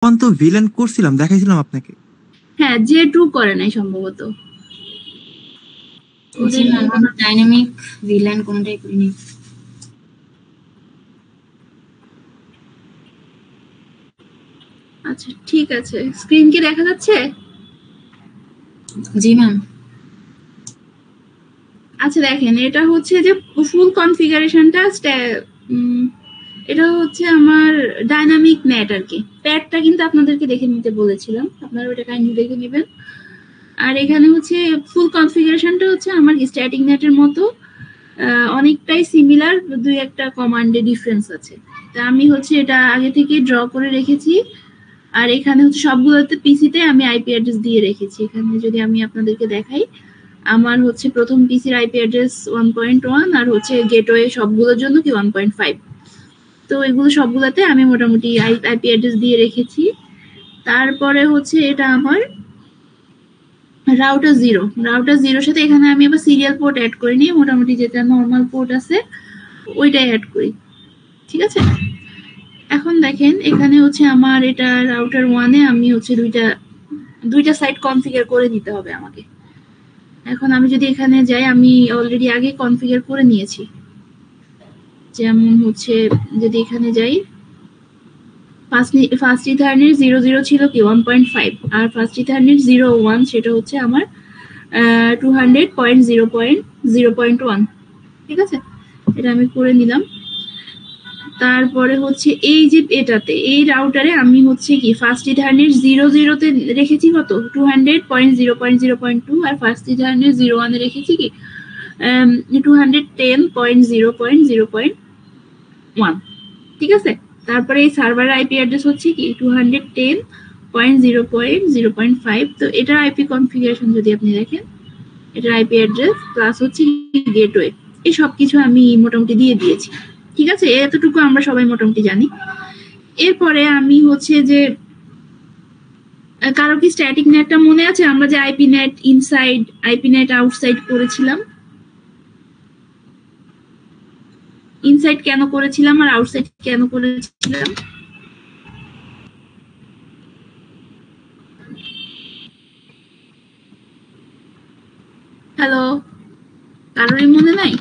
তো ভিলেন করছিলাম, দেখাইছিলাম আপনাকে। হ্যাঁ, যে ট্রু করে নাই সম্ভবত। জি ম্যাম, আমরা ডাইনামিক ভিলেন কোনটাই করিনি। আচ্ছা ঠিক আছে, স্ক্রিন কি দেখা যাচ্ছে? জি ম্যাম। আচ্ছা দেখেন, এটা হচ্ছে যে ফুল কনফিগারেশনটা, এটা হচ্ছে আমার ডাইনামিক নেট আর কি। প্যাডটা কিন্তু আপনাদেরকে দেখে নিতে বলেছিলাম, আপনারা ওটা কাইন্ডলি দেখে নেবেন। আর এখানে হচ্ছে ফুল কনফিগারেশনটা হচ্ছে আমার স্ট্যাটিক নেটের মতো, অনেকটাই সিমিলার, দুই একটা কমান্ডে ডিফারেন্স আছে। তা আমি হচ্ছে এটা আগে থেকে ড্র করে রেখেছি। আর এখানে হচ্ছে সবগুলোতে পিসিতে আমি আইপি অ্যাড্রেস দিয়ে রেখেছি। এখানে যদি আমি আপনাদেরকে দেখাই, আমার হচ্ছে প্রথম পিসির আইপি অ্যাড্রেস 1.1 আর হচ্ছে গেটওয়ে সবগুলোর জন্য কি 1.5। তো এগুলো সবগুলোতে আমি মোটামুটি আইপি অ্যাড্রেস দিয়ে রেখেছি। তারপরে হচ্ছে এটা আমার রাউটার জিরোর সাথে এখানে আমি আবার সিরিয়াল পোর্ট অ্যাড করে নিয়ে মোটামুটি যেটা নর্মাল পোর্ট আছে ওইটাই অ্যাড করি। ঠিক আছে, এখন দেখেন এখানে হচ্ছে আমার এটা রাউটার 1-এ আমি হচ্ছে দুইটা সাইট কনফিগার করে নিতে হবে আমাকে। এখন আমি যদি এখানে যাই, আমি অলরেডি আগে কনফিগার করে নিয়েছি। যেমন হচ্ছে যদি এখানে যাই, ফার্স্ট ইথারনেট 00 ছিল কি 1.5, আর ফার্স্ট ইথারনেট 01 সেটা হচ্ছে আমার 200.0.0.1। ঠিক আছে, এটা আমি করে নিলাম। তারপরে হচ্ছে এই যে এটাতে এই রাউটারে আমি হচ্ছে কি ফার্স্ট ইথারনেট 00-তে রেখেছি কত 200.0.0.2, আর ফার্স্ট ইথারনেট 01-এ রেখেছি কি 210.0.0.1। ঠিক আছে, তারপরে এই সার্ভারের আইপি অ্যাড্রেস হচ্ছে কি 210.0.0.5। তো এটার আইপি কনফিগারেশন যদি আপনি দেখেন, এটার আইপি অ্যাড্রেস প্লাস হচ্ছে গেটওয়ে, এই সব কিছু আমি মোটামুটি দিয়ে দিয়েছি। ঠিক আছে, এতটুকু আমরা সবাই মোটামুটি জানি। এরপরে আমি হচ্ছে যে কারো কি স্ট্যাটিক নেটটা মনে আছে? আমরা যে IP net inside IP net outside করেছিলাম, ইনসাইড কেন করেছিলাম আর আউটসাইড কেন করেছিলাম? হ্যালো, কারোরই মনে নাই?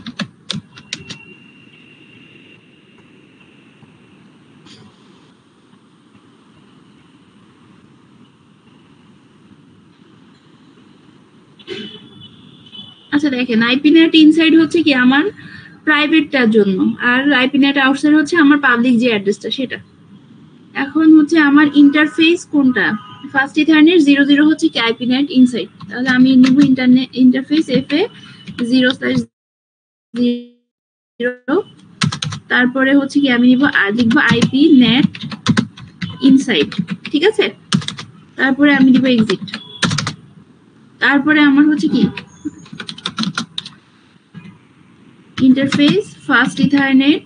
আচ্ছা দেখেন, আইপি নেট ইনসাইড হচ্ছে কি আমার প্রাইভেটটার জন্য, আর আইপি নেট আউটসাইড হচ্ছে আমার পাবলিক যে অ্যাড্রেসটা সেটা। এখন হচ্ছে আমার ইন্টারফেস কোনটা? ফার্স্ট ইথারনেট 00 হচ্ছে কি আইপি নেট ইনসাইড, তাহলে আমি নিব ইন্টারফেস FA 0/0। তারপরে হচ্ছে কি আমি নিব আর লিখবো আইপি নেট ইনসাইড। ঠিক আছে, তারপরে আমি দিব এক্সিট। তারপরে আমার হচ্ছে কি ইন্টারফেস ফার্স্ট ইথারনেট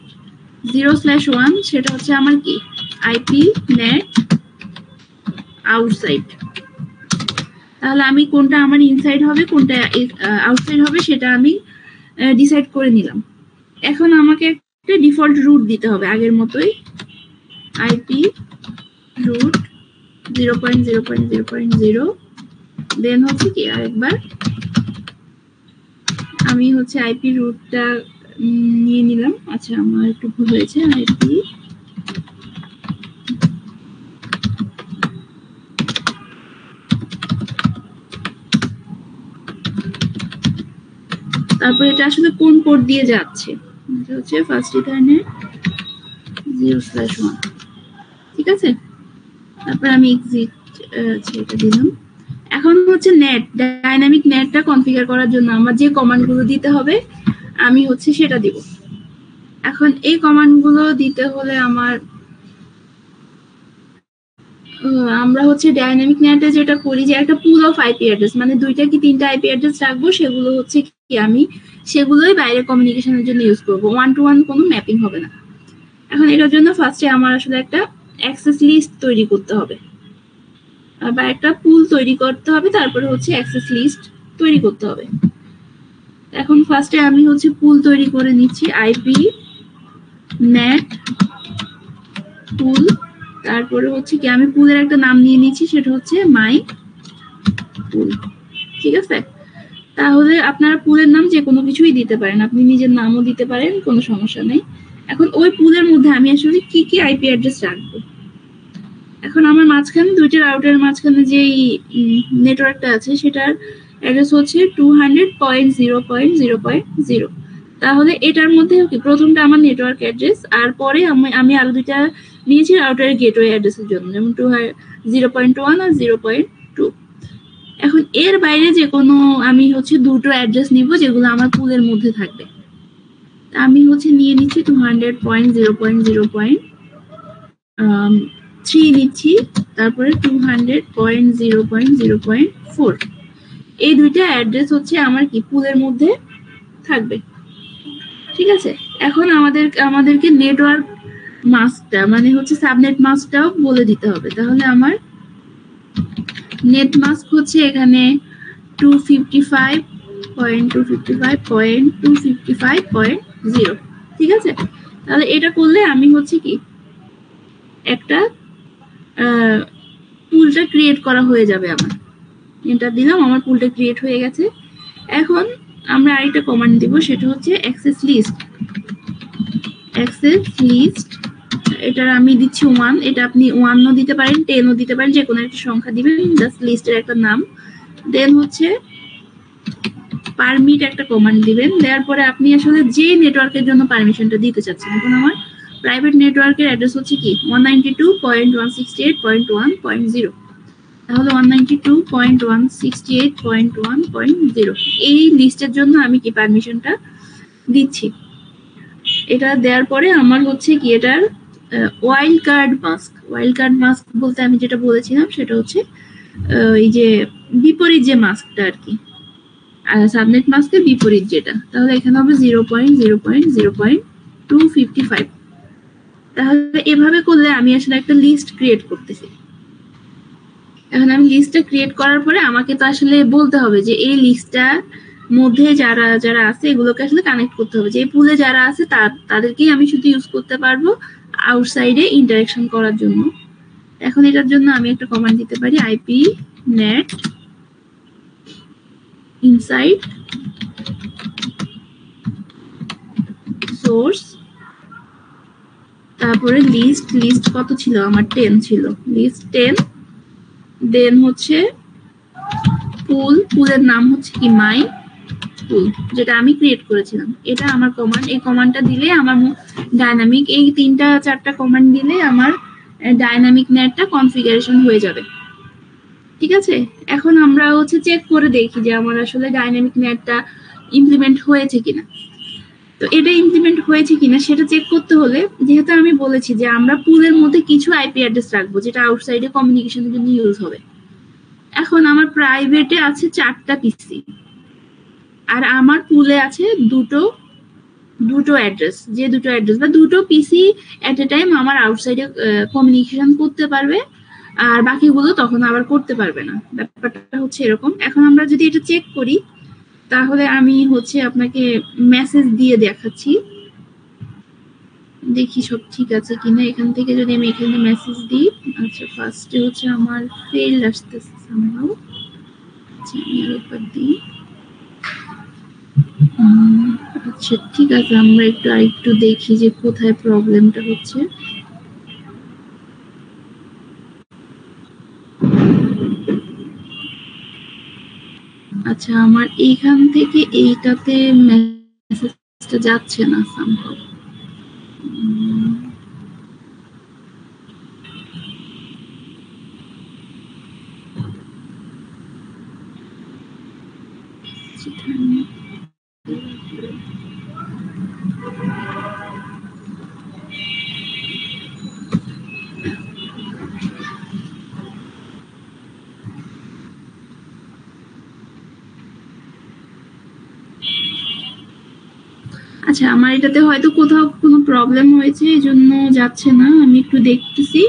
0/1, সেটা হচ্ছে আমার কি আইপি নেট আউটসাইড। তাহলে আমি কোনটা আমার ইনসাইড হবে কোনটা আউটসাইড হবে সেটা আমি ডিসাইড করে নিলাম। এখন আমাকে একটা ডিফল্ট রুট দিতে হবে আগের মতোই, আইপি রুট 0.0.0.0। দেন হচ্ছে কি আরেকবার আমি হচ্ছে আইপি রুটটা নিয়ে নিলাম। আচ্ছা আমার একটু ভুল হয়েছে, আইপি তারপর এটা আসলে কোন পোর্ট দিয়ে যাচ্ছে, এটা হচ্ছে ফার্স্ট ইথারনেট 0/1। ঠিক আছে, তারপর আমি এক্সিট এটা দিলাম। এখন হচ্ছে নেট ডাইনামিক নেটটা কনফিগার করার জন্য আমার যে কমান্ডগুলো দিতে হবে আমি হচ্ছে সেটা দিব। এখন এই কমান্ডগুলো দিতে হলে আমরা হচ্ছে ডাইনামিক নেটে যেটা করি যে একটা পুল অফ আইপি অ্যাড্রেস, মানে দুইটা কি তিনটা আইপি অ্যাড্রেস রাখবো, সেগুলো হচ্ছে কি আমি সেগুলোই বাইরে কমিউনিকেশনের জন্য ইউজ করবো, 1-to-1 কোনো ম্যাপিং হবে না। এখন এটার জন্য ফার্স্টে আমার আসলে একটা অ্যাক্সেস লিস্ট তৈরি করতে হবে বা একটা পুল তৈরি করতে হবে, তারপরে হচ্ছে অ্যাক্সেস লিস্ট তৈরি করতে হবে। এখন ফার্স্টে আমি হচ্ছে পুল তৈরি করে নিচ্ছি, আইপি নেট পুল তারপরে হচ্ছে কি আমি পুলের একটা নাম নিয়ে নিচ্ছি, সেটা হচ্ছে মাই পুল। ঠিক আছে, তাহলে আপনারা পুলের নাম যে কোনো কিছুই দিতে পারেন, আপনি নিজের নামও দিতে পারেন, কোনো সমস্যা নেই। এখন ওই পুলের মধ্যে আমি আসলে কি কি আইপি অ্যাড্রেস রাখবো। এখন আমার মাঝখানে দুইটা রাউটারের মাঝখানে যে নেটওয়ার্কটা আছে সেটার অ্যাড্রেস হচ্ছে 200.0.0.0। তাহলে এটার মধ্যে কি প্রথমটা আমার নেটওয়ার্ক অ্যাড্রেস, আর পরে আমি আরো দুইটা নিয়েছি রাউটারের গেটওয়ে অ্যাড্রেসের জন্য, যেমন 0.1 আর 0.2। এখন এর বাইরে যে কোনো আমি হচ্ছে দুটো অ্যাড্রেস নিব যেগুলো আমার পুলের মধ্যে থাকবে। আমি হচ্ছে নিয়ে নিচ্ছি 200.0.0.3 নিচ্ছি, তারপরে 200.0.0.4। এই দুইটা অ্যাড্রেস হচ্ছে আমার কি পুলের মধ্যে থাকবে। ঠিক আছে, এখন আমাদেরকে নেটওয়ার্ক মাস্কটা মানে হচ্ছে সাবনেট মাস্কটাও বলে দিতে হবে। তাহলে আমার নেট মাস্ক হচ্ছে এখানে 255.255.255.0। ঠিক আছে, তাহলে এটা করলে আমি হচ্ছে কি একটা পুলটা ক্রিয়েট করা হয়ে যাবে। আমার এন্টার দিলাম, আমার পুলটা ক্রিয়েট হয়ে গেছে। এখন আমরা আরেকটা কমান্ড দিব, সেটা হচ্ছে অ্যাক্সেস লিস্ট। এটার আমি দিচ্ছি 1। এটা আপনি 1ও দিতে পারেন, 10ও দিতে পারেন, যে কোনো একটা সংখ্যা দিবেন, জাস্ট লিস্টের একটা নাম। দেন হচ্ছে পারমিট একটা কমান্ড দিবেন, দেওয়ার পরে আপনি আসলে যে নেটওয়ার্কের জন্য পারমিশনটা দিতে চাচ্ছেন। এখন আমার প্রাইভেট নেটওয়ার্কের অ্যাড্রেস হচ্ছে কি 192.168.1.0। তাহলে 192.168.1.0 এই লিস্টের জন্য আমি কি পারমিশনটা দিচ্ছি। এটা দেওয়ার পরে আমার হচ্ছে কি এটার ওয়াইল্ড কার্ড মাস্ক বলতে আমি যেটা বলেছিলাম সেটা হচ্ছে এই যে বিপরীত যে মাস্কটা আর কি, সাবনেট মাস্কের বিপরীত যেটা, তাহলে এখানে হবে 0.0.0.255। তাহলে এভাবে করলে আমি আসলে একটা লিস্ট ক্রিয়েট করতেছি। এখন আমি লিস্টটা ক্রিয়েট করার পরে আমাকে তো আসলে বলতে হবে যে এই লিস্টটার মধ্যে যারা যারা আছে এগুলোকে আসলে কানেক্ট করতে হবে, যে এই পুলে যারা আছে তাদেরকেই আমি শুধু ইউজ করতে পারবো আউটসাইডে ইন্টারাকশন করার জন্য। এখন এটার জন্য আমি একটা কমান্ড দিতে পারি, আইপি নেট ইনসাইড সোর্স, তারপরে লিস্ট কত ছিল আমার, 10 ছিল, লিস্ট 10। দেন হচ্ছে পুলের নাম হচ্ছে কি মাই পুল, যেটা আমি ক্রিয়েট করেছিলাম। এটা আমার কমান্ড। এই কমান্ডটা দিলে আমার ডাইনামিক, এই 3-4টা কমান্ড দিলে আমার ডাইনামিক নেটটা কনফিগারেশন হয়ে যাবে। ঠিক আছে, এখন আমরা হচ্ছে চেক করে দেখি যে আমার আসলে ডাইনামিক নেটটা ইমপ্লিমেন্ট হয়েছে কিনা। তো এটা ইমপ্লিমেন্ট হয়েছে কিনা সেটা চেক করতে হলে, যেহেতু আমি বলেছি যে আমরা পুলের মধ্যে কিছু আইপি অ্যাড্রেস রাখবো যেটা আউটসাইডে কমিউনিকেশনের জন্য ইউজ হবে। এখন আমার প্রাইভেটে আছে 4টা পিসি, আর আমার পুলে আছে দুটো অ্যাড্রেস, যে দুটো অ্যাড্রেস বা দুটো পিসি এট এ টাইম আমার আউটসাইডে কমিউনিকেশন করতে পারবে, আর বাকিগুলো তখন আবার করতে পারবে না। ব্যাপারটা হচ্ছে এরকম। এখন আমরা যদি এটা চেক করি তাহলে আমি হচ্ছে আপনাকে মেসেজ দিয়ে দেখাচ্ছি, দেখি সব ঠিক আছে কিনা। এখান থেকে যদি আমি এখানে মেসেজ দিই, আচ্ছা ফার্স্টে হচ্ছে আমার ফেল আসতেছে সামহাউ। আচ্ছা আমি আরেকবার দিই। আচ্ছা ঠিক আছে, আমরা আরেকটু দেখি যে কোথায় প্রবলেমটা হচ্ছে। আচ্ছা আমার এইখান থেকে এইটাতে মেসেজটা যাচ্ছে না সামহাউ। আচ্ছা আমার এটাতে হয়তো কোথাও কোনো প্রবলেম হয়েছে, এই জন্য যাচ্ছে না। আমি একটু দেখতেছি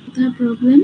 কোথায় প্রবলেম।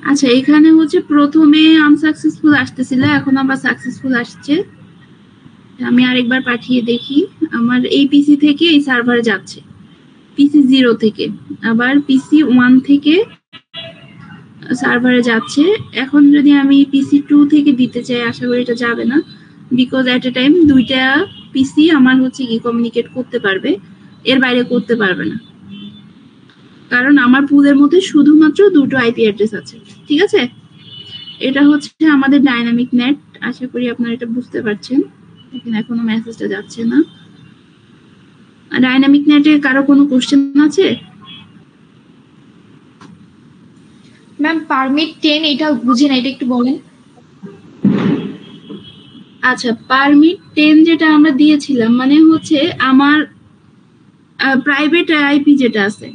আচ্ছা, এখানে হচ্ছে প্রথমে আনসাকসেসফুল আসতেছিল, এখন আবার সাকসেসফুল আসছে। আমি আরেকবার পাঠিয়ে দেখি। আমার এই পিসি থেকে এই সার্ভারে যাচ্ছে, পিসি 0 থেকে, আবার পিসি 1 থেকে সার্ভারে যাচ্ছে। এখন যদি আমি পিসি 2 থেকে দিতে চাই, আশা করি এটা যাবে না, বিকজ এট এ টাইম দুইটা পিসি আমার হচ্ছে কি কমিউনিকেট করতে পারবে, এর বাইরে করতে পারবে না, কারণ আমার পুলের মধ্যে শুধুমাত্র দুটো আইপি অ্যাড্রেস আছে। ঠিক আছে, এটা হচ্ছে আমাদের ডাইনামিক নেট। আশা করি আপনারা এটা বুঝতে পারছেন। এখানে এখনো মেসেজটা যাচ্ছে না। ডাইনামিক নেটে কারো কোনো কোশ্চেন আছে? ম্যাম পারমিট 10 এটা বুঝি না, এটা একটু বলেন। আচ্ছা, পারমিট 10 যেটা আমরা দিয়েছিলাম মানে হচ্ছে আমার প্রাইভেট আইপি যেটা আছে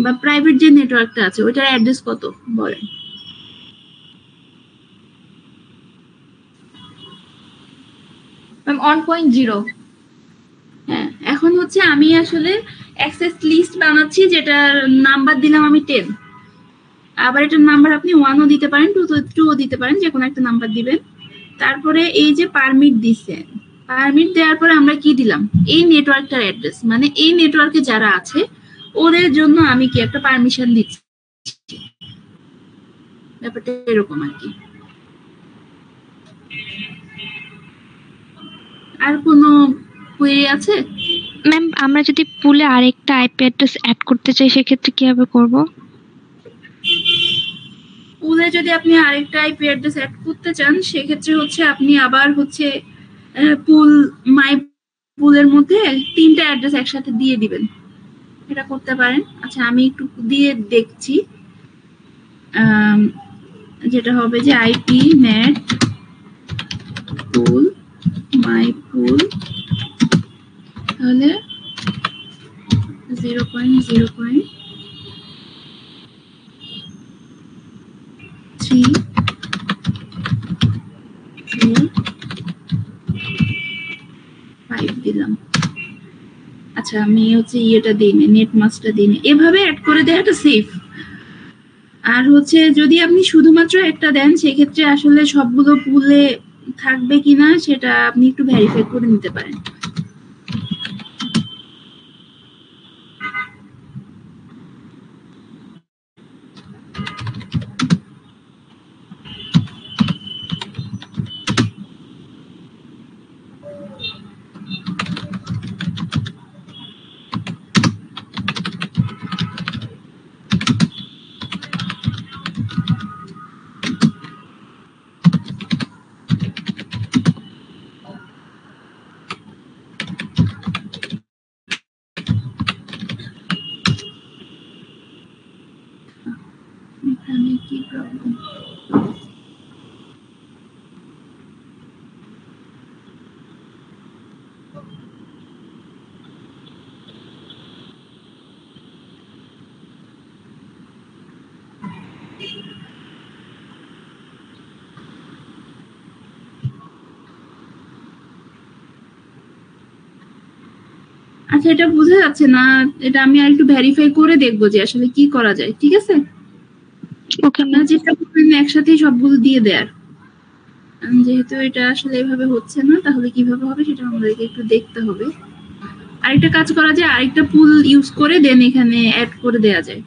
বা প্রাইভেট যে নেটওয়ার্কটা আছে ওটার অ্যাড্রেস কত বলেন? ম্যাম 1.0। হ্যাঁ, এখন হচ্ছে আমি আসলে অ্যাক্সেস লিস্ট বানাচ্ছি, যেটার নাম্বার দিলাম আমি 10। আবার এটার নাম্বার আপনি 1ও দিতে পারেন, 2ও দিতে পারেন, যে কোনো একটা নাম্বার দিবেন। তারপরে এই যে পারমিট দিচ্ছেন, পারমিট দেওয়ার পরে আমরা কি দিলাম, এই নেটওয়ার্কটার অ্যাড্রেস, মানে এই নেটওয়ার্কে যারা আছে ওদের জন্য আমি কি একটা পারমিশন দিচ্ছি। ব্যাপারটা এরকম আর কি। আর কোনো কোয়েরি আছে? ম্যাম আমরা যদি পুলে আরেকটা আইপি অ্যাড্রেস অ্যাড করতে চাই সেক্ষেত্রে কিভাবে করব? পুলে যদি আপনি আরেকটা আইপি অ্যাড্রেস অ্যাড করতে চান সেক্ষেত্রে হচ্ছে আপনি আবার হচ্ছে পুল মাই পুলের মধ্যে 3টা অ্যাড্রেস একসাথে দিয়ে দিবেন, এটা করতে পারেন। আচ্ছা, আমি একটু দিয়ে দেখছি। যেটা হবে যে আইপি নেট পুল মাই পুল, তাহলে 0.345 দিলাম। আচ্ছা, আমি হচ্ছে ইয়েটা দিইনি, নেট মাস্কটা দিইনি, এভাবে অ্যাড করে দেওয়াটা সেফ। আর হচ্ছে যদি আপনি শুধুমাত্র একটা দেন সেক্ষেত্রে আসলে সবগুলো পুলে থাকবে কিনা সেটা আপনি একটু ভেরিফাই করে নিতে পারেন। এখানে কি প্রবলেম? আচ্ছা, এটা বোঝা যাচ্ছে না, এটা আমি আর একটু ভেরিফাই করে দেখবো যে আসলে কি করা যায়। ঠিক আছে, ওকে ম্যাম। আপনারা চেষ্টা করবেন একসাথেই সবগুলো দিয়ে দেওয়ার। যেহেতু এটা আসলে এভাবে হচ্ছে না, তাহলে কিভাবে হবে সেটা আমাদেরকে একটু দেখতে হবে। আরেকটা কাজ করা যায়, আরেকটা পুল ইউজ করে দেন এখানে অ্যাড করে দেওয়া যায়।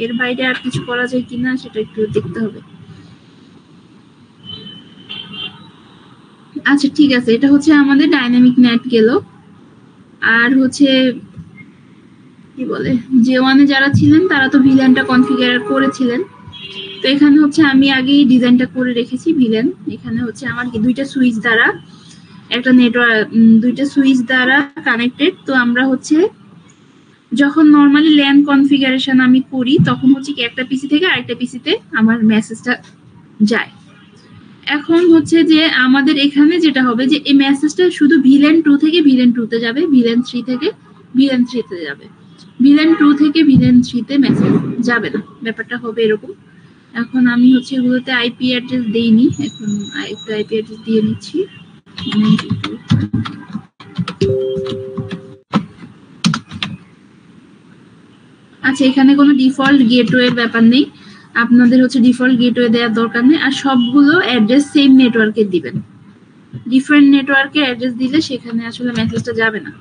এর বাইরে আর কিছু করা যায় কিনা সেটা একটু দেখতে হবে। আচ্ছা, ঠিক আছে, এটা হচ্ছে আমাদের ডাইনামিক নেট গেল। আর হচ্ছে কি বলে, যে ওয়ানে যারা ছিলেন তারা তো ভিলেনটা কনফিগার করেছিলেন। তো এখানে হচ্ছে আমি আগেই ডিজাইনটা করে রেখেছি ভিলেন। এখানে হচ্ছে আমার কি দুইটা সুইচ দ্বারা একটা নেটওয়ার্ক, দুইটা সুইচ দ্বারা কানেক্টেড। তো আমরা হচ্ছে যখন নরমালি ল্যান কনফিগারেশন আমি করি তখন হচ্ছে কি একটা পিসি থেকে আরেকটা পিসিতে আমার মেসেজটা যায়। এখন হচ্ছে যে আমাদের এখানে যেটা হবে যে এই মেসেজটা শুধু ভিলেন 2 থেকে ভিলেন 2 তে যাবে, ভিলেন 3 থেকে ভিলেন 3 তে যাবে, ভিলেন 2 থেকে ভিলেন 3 তে মেসেজ যাবে না। ব্যাপারটা হবে এরকম। এখন আমি হচ্ছে এগুলোতে আইপি অ্যাড্রেস দেইনি, এখন একটা আইপি অ্যাড্রেস দিয়ে নিচ্ছি। আচ্ছা, এখানে কোনো ডিফল্ট গেটওয়ের ব্যাপার নেই, আপনাদের হচ্ছে ডিফল্ট গেটওয়ে দেওয়ার দরকার নেই, আর সবগুলো অ্যাড্রেস সেম নেটওয়ার্কে দিবেন। ডিফারেন্ট নেটওয়ার্কে অ্যাড্রেস দিলে সেখানে আসলে মেসেজটা যাবে না।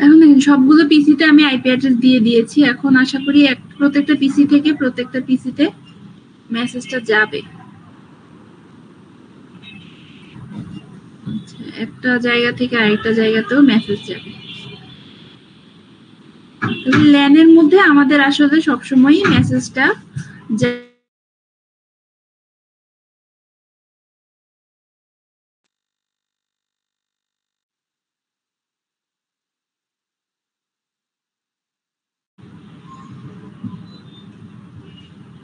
এখন দেখেন সবগুলো পিসিতে আমি আইপি অ্যাড্রেস দিয়ে দিয়েছি। এখন আশা করি প্রত্যেকটা পিসি থেকে প্রত্যেকটা পিসিতে মেসেজটা যাবে। একটা জায়গা থেকে আরেকটা জায়গাতেও মেসেজ যাবে। ল্যানের মধ্যে আমাদের আসলে সবসময় মেসেজটা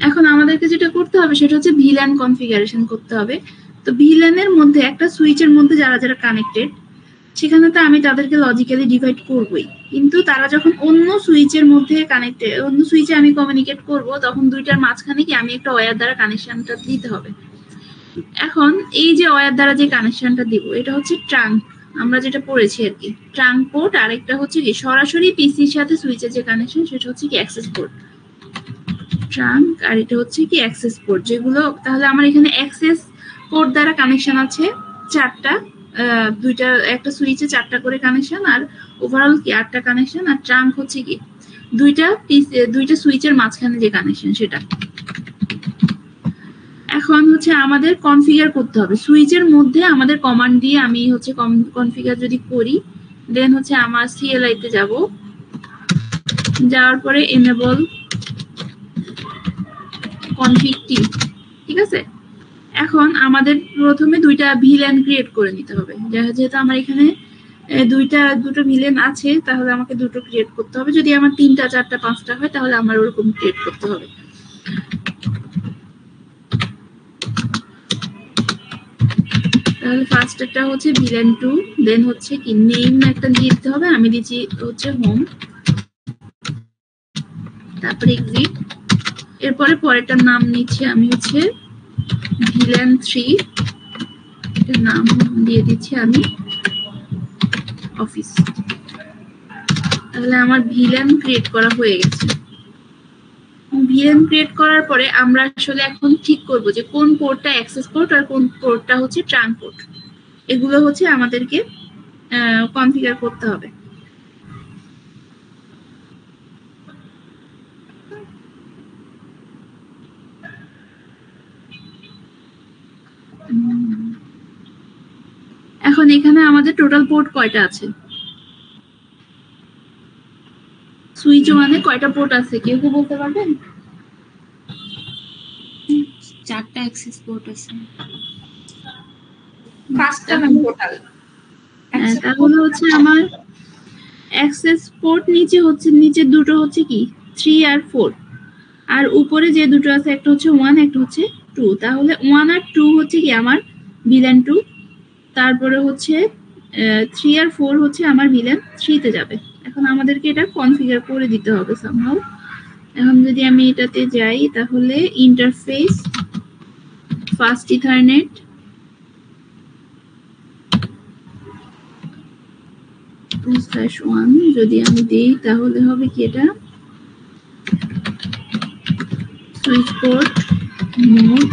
এখন আমাদেরকে যেটা করতে হবে সেটা হচ্ছে ভিল্যান কনফিগারেশন করতে হবে। তো ভিল্যানের মধ্যে একটা সুইচের মধ্যে যারা যারা কানেক্টেড সেখানে তো আমি তাদেরকে লজিক্যালি ডিভাইড করবই, কিন্তু তারা যখন অন্য সুইচের মধ্যে কানেক্টেড, অন্য সুইচে আমি কমিউনিকেট করব, তখন দুইটার মাঝখানে কি আমি একটা ওয়্যার দ্বারা কানেকশনটা দিতে হবে। এখন এই যে ওয়্যার দ্বারা যে কানেকশনটা দিব এটা হচ্ছে ট্রাঙ্ক, আমরা যেটা পড়েছি আর কি, ট্রাঙ্ক পোর্ট। আরেকটা হচ্ছে কি সরাসরি পিসির সাথে সুইচের যে কানেকশন সেটা হচ্ছে কি অ্যাক্সেস পোর্ট। ট্রাঙ্ক আর এটা হচ্ছে কি অ্যাক্সেস পোর্ট, যেগুলো তাহলে আমার এখানে অ্যাক্সেস পোর্ট দ্বারা কানেকশন আছে চারটা, দুইটা, একটা সুইচে চারটা করে কানেকশন, আর ওভারঅল কি 8টা কানেকশন। আর ট্রাঙ্ক হচ্ছে কি দুইটা সুইচের মাঝখানে যে কানেকশন সেটা। এখন হচ্ছে আমাদের কনফিগার করতে হবে সুইচের মধ্যে, আমাদের কমান্ড দিয়ে আমি হচ্ছে কনফিগার যদি করি, দেন হচ্ছে আমার সিএলআই তে যাব, যাওয়ার পরে এনেবল কনফিগ টি, ঠিক আছে। এখন আমাদের প্রথমে দুইটা ভিলেন ক্রিয়েট করে নিতে হবে, যেহেতু আমার এখানে দুটো ভিলেন আছে তাহলে আমাকে দুটো ক্রিয়েট করতে হবে। যদি আমার 3টা 4টা 5টা হয় তাহলে আমার ওরকম ক্রিয়েট করতে হবে। তাহলে ফার্স্টটা হচ্ছে ভিলেন 2, দেন হচ্ছে কি নেম একটা দিয়ে দিতে হবে, আমি দিচ্ছি হচ্ছে হোম, তারপরে এক্সিট, এরপরে পরেরটার নাম নিচ্ছি আমি হচ্ছে ভিলেন 3, এর নাম দিয়ে দিচ্ছি আমি অফিস। তাহলে আমার ভিলেন ক্রিয়েট করা হয়ে গেছে। ভিলেন ক্রিয়েট করার পরে আমরা আসলে এখন ঠিক করব যে কোন পোর্টটা অ্যাক্সেস পোর্ট আর কোন পোর্টটা হচ্ছে ট্রাঙ্ক পোর্ট, এগুলো হচ্ছে আমাদেরকে কনফিগার করতে হবে। এখন এখানে আমাদের টোটাল পোর্ট কয়টা আছে, সুইচ ওয়ানে কয়টা পোর্ট আছে কেউ কি বলতে পারবেন? 4টা অ্যাক্সেস পোর্ট আছে। 5টা ম্যাম টোটাল। তাহলে হচ্ছে আমার অ্যাক্সেস পোর্ট নিচে দুটো হচ্ছে কি 3 আর 4, আর উপরে যে দুটো আছে একটা হচ্ছে 1 একটা হচ্ছে 2, তাহলে 1 আর 2 হচ্ছে কি আমার ভিলেন 2, তারপরে হচ্ছে 3 আর 4 হচ্ছে আমার ভিলেন 3 তে যাবে। এখন আমাদেরকে এটা কনফিগার করে দিতে হবে সামহাউ। এখন যদি আমি এটাতে যাই তাহলে ইন্টারফেস ফাস্ট ইথারনেট /1 যদি আমি দেই তাহলে হবে কি এটা সুইচ পোর্ট মোড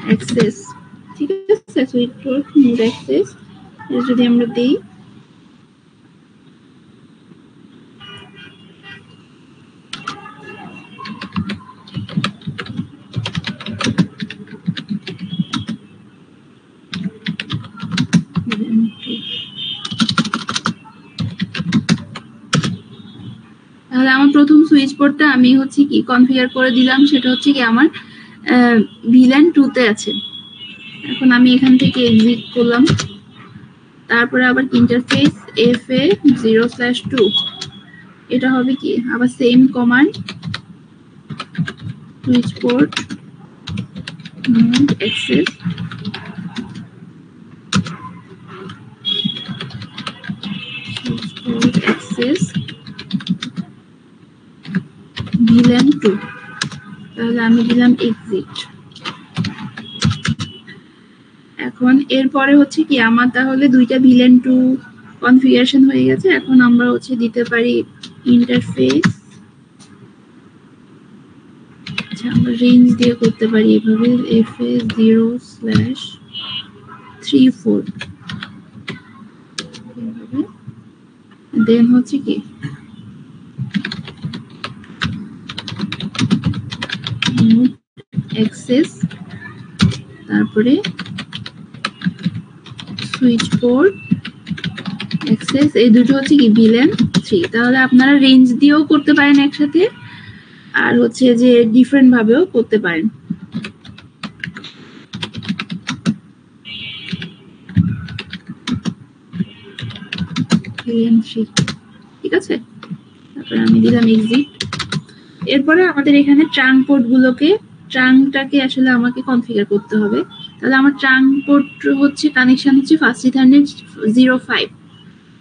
অ্যাক্সেস, ঠিক আছে, সুইচ পোর্ট মোড অ্যাক্সেস যদি আমরা দেই, তাহলে আমার প্রথম সুইচ পোর্টটা আমি হচ্ছে কি কনফিগার করে দিলাম, সেটা হচ্ছে কি আমার ভিল্যান 2 তে আছে। এখন আমি এখান থেকে এক্সিট করলাম, তারপরে আবার ইন্টারফেস FA0/2, এটা হবে কি আবার same command, switch port mode access, switch port access VLAN 2। তাহলে আমি দিলাম এক্সিট। এখন এরপরে হচ্ছে কি আমার তাহলে দুইটা ভিল্যান 2 কনফিগারেশন হয়ে গেছে। এখন আমরা হচ্ছে দিতে পারি ইন্টারফেস, আচ্ছা আমরা রেঞ্জ দিয়ে করতে পারি এভাবে FA0/34, দেন হচ্ছে কি অ্যাক্সেস, তারপরে সুইচ পোর্ট অ্যাক্সেস, এই দুটো হচ্ছে কি ভিল্যান 3। তাহলে আপনারা রেঞ্জ দিয়েও করতে পারেন একসাথে, আর হচ্ছে যে ডিফারেন্ট ভাবেও করতে পারেন। ভিল্যান 3 ঠিক আছে, তারপরে আমি দিলাম এক্সিট। এরপরে আমাদের এখানে ট্রাঙ্ক পোর্ট গুলোকে, ট্রাঙ্কটাকে আসলে আমাকে কনফিগার করতে হবে। তাহলে আমার ট্রাঙ্ক পোর্ট হচ্ছে কানেকশন হচ্ছে ফার্স্ট ইথারনেট 05,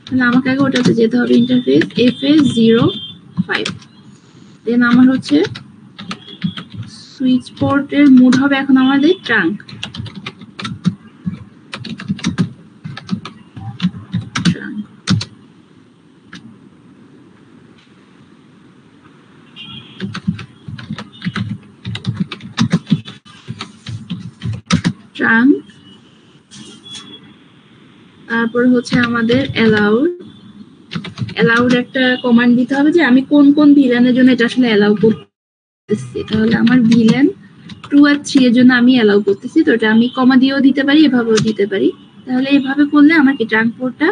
তাহলে আমাকে আগে ওটাতে যেতে হবে, ইন্টারফেস FA05। দেন আমার হচ্ছে সুইচ পোর্টের মোড হবে এখন আমাদের ট্রাঙ্ক, ট্রাঙ্ক, তারপর হচ্ছে আমাদের অ্যালাউড একটা কমান্ড দিতে হবে যে আমি কোন কোন ভিল্যানের জন্য এটা আসলে অ্যালাউ করতেছি। তাহলে আমার ভিল্যান 2 আর 3 এর জন্য আমি অ্যালাউ করতেছি, তো এটা আমি কমা দিয়েও দিতে পারি, এভাবেও দিতে পারি। তাহলে এভাবে করলে আমার কি ট্রাঙ্ক পোর্টটা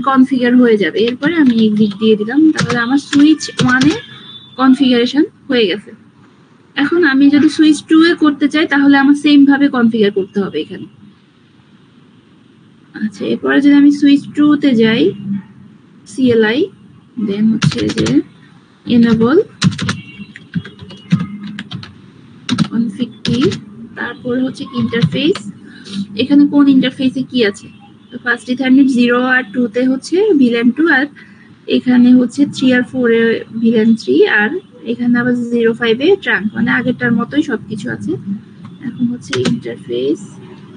কনফিগার হয়ে যাবে। এরপরে আমি এক্সিট দিয়ে দিলাম, তাহলে আমার সুইচ 1 এ কনফিগারেশন হয়ে গেছে। এখন আমি যদি সুইচ 2 এ করতে চাই তাহলে আমার সেম ভাবে কনফিগার করতে হবে এখানে। আচ্ছা এরপরে যদি আমি সুইচ 2 তে যাই, CLI, দেন হচ্ছে যে enable config key, তারপর হচ্ছে ইন্টারফেস, এখানে কোন ইন্টারফেসে কি আছে, তো ফার্স্ট ইথারনেট 0 আর 2 তে হচ্ছে ভিল্যান 2, আর এখানে হচ্ছে 3 আর 4 এ ভিল্যান 3, আর এখানে আবার 05 এ ট্রাঙ্ক, মানে আগেরটার মতোই সবকিছু আছে। এখন হচ্ছে ইন্টারফেস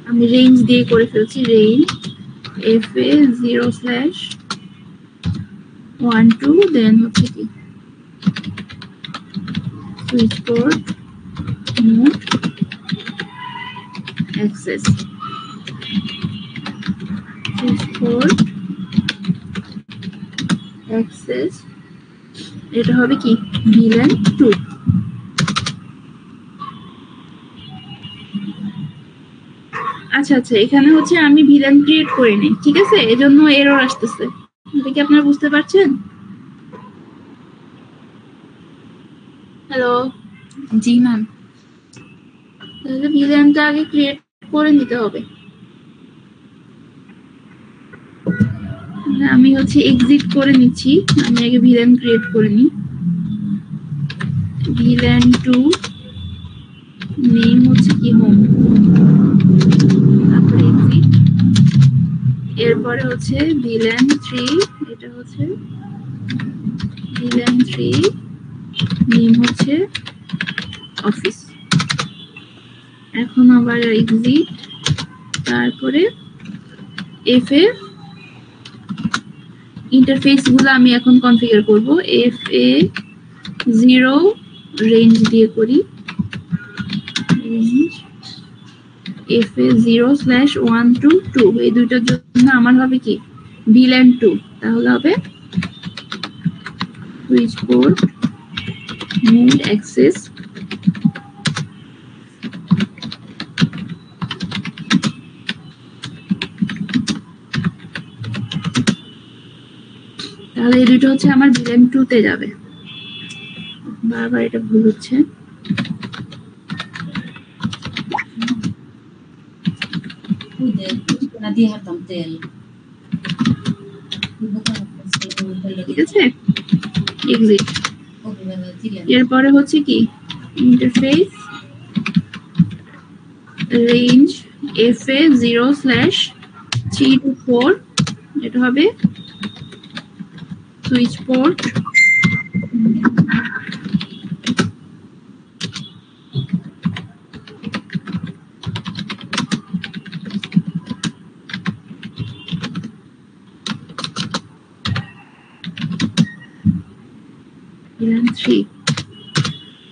আমি রেঞ্জ দিয়ে করে ফেলছি, রেঞ্জ FA0/12, দেন হচ্ছে কি switch port mode access, switch port access, এটা হবে কি ভিল্যান 2। আচ্ছা আচ্ছা এখানে হচ্ছে আমি ভিল্যান ক্রিয়েট করে নিই, ঠিক আছে, এজন্য এরর আসতেছে, এটা কি আপনারা বুঝতে পারছেন? হ্যালো, জি ম্যাম। তাহলে ভিল্যানটা আগে ক্রিয়েট করে নিতে হবে। আমি হচ্ছে এক্সিট করে নিচ্ছি, আমি আগে ভিল্যান ক্রিয়েট করে নিই। ভিল্যান 2 নেম হচ্ছে কি হোম, তারপরে এক্সিট। এরপরে হচ্ছে ভিল্যান 3, এটা হচ্ছে ভিল্যান 3 নেম হচ্ছে অফিস। এখন আবার এক্সিট, তারপরে FA ইন্টারফেস গুলো আমি এখন কনফিগার করব, FA0 রেঞ্জ দিয়ে করি, রেঞ্জ FA0/1 to 2, এই দুইটার জন্য আমার হবে কি ভিল্যান 2, তাহলে হবে সুইচ পোর্ট মোড অ্যাক্সেস, তাহলে এই দুটো হচ্ছে আমার ভিল্যান 2 তে যাবে। বারবার এটা ভুল হচ্ছে। ঠিক আছে, এক্সিট। এরপরে হচ্ছে কি ইন্টারফেস রেঞ্জ FA 0/3 to 4, এটা হবে সুইচ পোর্ট। VLAN 3।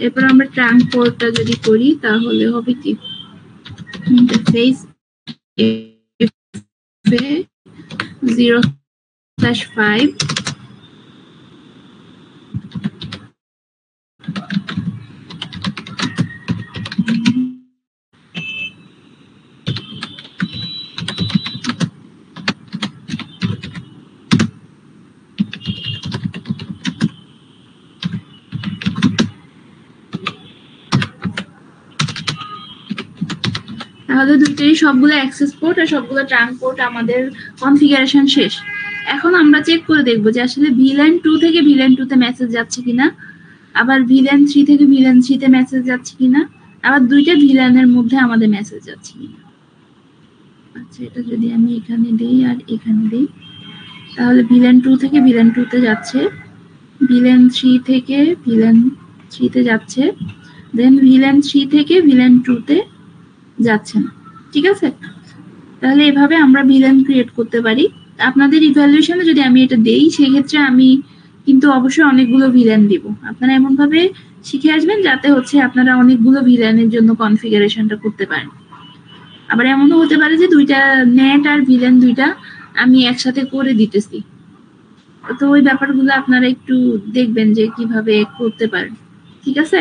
এরপর আমরা ট্রাঙ্ক পোর্টটা যদি করি তাহলে হবে কি ইন্টারফেস FA 0/5 তাহলে দুইটারই সবগুলো অ্যাক্সেস পোর্ট আর সবগুলো ট্রাঙ্ক পোর্ট আমাদের কনফিগারেশন শেষ। এখন আমরা চেক করে দেখবো যে আসলে VLAN 2 থেকে VLAN 2 তে মেসেজ যাচ্ছে কিনা, আবার VLAN 3 থেকে VLAN 3 তে মেসেজ যাচ্ছে কিনা, আবার দুইটা VLAN এর মধ্যে আমাদের মেসেজ যাচ্ছে কিনা। আচ্ছা, এটা যদি আমি এখানে দেই আর এখানে দেই তাহলে VLAN 2 থেকে VLAN 2 তে যাচ্ছে, VLAN 3 থেকে VLAN 3 তে যাচ্ছে, দেন VLAN 3 থেকে VLAN 2 তে যাচ্ছে না। ঠিক আছে, তাহলে এভাবে আমরা VLAN ক্রিয়েট করতে পারি। আপনাদের ইভ্যালুয়েশনে যদি আমি এটা দেই সেক্ষেত্রে আমি কিন্তু অবশ্যই অনেকগুলো VLAN দিব। আপনারা এমন ভাবে শিখে আসবেন যাতে হচ্ছে আপনারা অনেকগুলো VLAN এর জন্য কনফিগারেশনটা করতে পারেন। আবার এমনও হতে পারে যে দুইটা নেট আর VLAN দুইটা আমি একসাথে করে দিতেছি, তো ওই ব্যাপারগুলো আপনারা একটু দেখবেন যে কিভাবে করতে পারেন। ঠিক আছে,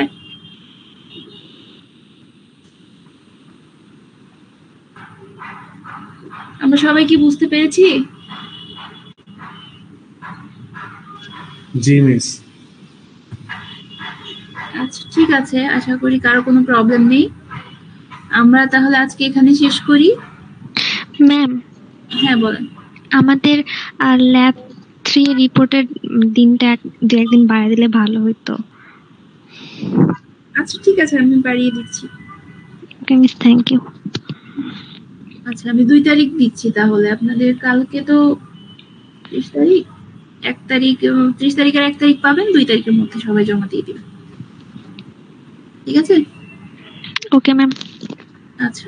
আমরা সবাই কি বুঝতে পেরেছি? জি মিস। আচ্ছা ঠিক আছে, আশা করি কারো কোনো প্রবলেম নেই। আমরা তাহলে আজকে এখানে শেষ করি। ম্যাম, হ্যাঁ বলেন। আমাদের ল্যাব 3 রিপোর্টের দিনটা দু একদিন বাড়িয়ে দিলে ভালো হতো। আচ্ছা ঠিক আছে, আমি বাড়িয়ে দিচ্ছি। Okay miss, thank you. আচ্ছা, আমি 2 তারিখ দিচ্ছি তাহলে। আপনাদের কালকে তো 30 তারিখ, 1 তারিখ, 30 তারিখের 1 তারিখ পাবেন, 2 তারিখের মধ্যে সবাই জমা দিয়ে দিবেন। ঠিক আছে? Okay ma'am. আচ্ছা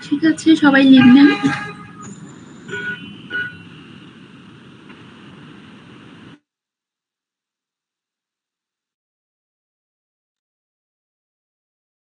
ঠিক আছে, সবাই লিভ নেন।